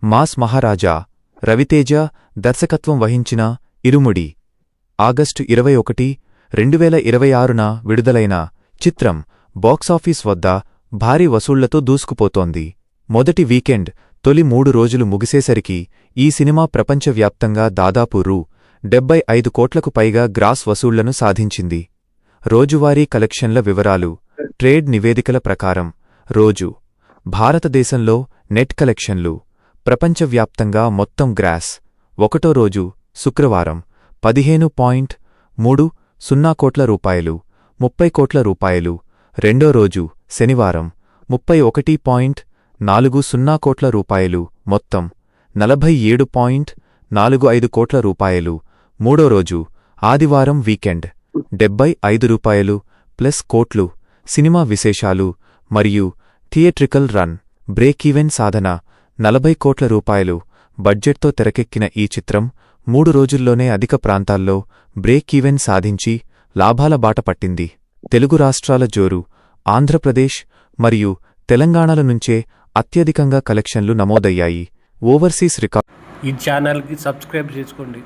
Mass మహారాజా రవితేజ దర్శకత్వం వహించిన ఇరుముడి August 21, 2026న విడుదలైన చిత్రం బాక్సాఫీస్ వద్ద భారీ వసూళ్లతో దూసుకుపోతోంది. మొదటి వీకెండ్ తొలి 3 రోజులు ముగిసేసరికి ఈ సినిమా ప్రపంచవ్యాప్తంగా దాదాపు రూ. 75 కోట్లకు పైగా గ్రాస్ వసూళ్లను సాధించింది. రోజువారీ కలెక్షన్ల వివరాలు ట్రేడ్ నివేదికల ప్రకారం రోజు భారతదేశంలో నెట్ కలెక్షన్లు ప్రపంచవ్యాప్తంగా మొత్తం గ్రాస్ ఒకటో రోజు శుక్రవారం 15.30 కోట్ల రూపాయలు 30 కోట్ల రూపాయలు, రెండో రోజు శనివారం 31.40 కోట్ల రూపాయలు మొత్తం 47.45 కోట్ల రూపాయలు, మూడో రోజు ఆదివారం వీకెండ్ 75 ప్లస్ కోట్లు. సినిమా విశేషాలు మరియు థియేట్రికల్ రన్ బ్రేక్ ఈవెన్ సాధన 40 కోట్ల రూపాయలు బడ్జెట్తో తెరకెక్కిన ఈ చిత్రం 3 రోజుల్లోనే అధిక ప్రాంతాల్లో బ్రేక్ ఈవెన్ సాధించి లాభాల బాట పట్టింది. తెలుగు రాష్ట్రాల జోరు ఆంధ్రప్రదేశ్ మరియు తెలంగాణల నుంచే అత్యధికంగా కలెక్షన్లు నమోదయ్యాయి. ఓవర్సీస్ రికార్డ్ ఈ ఛానల్కి సబ్స్క్రైబ్ చేసుకోండి.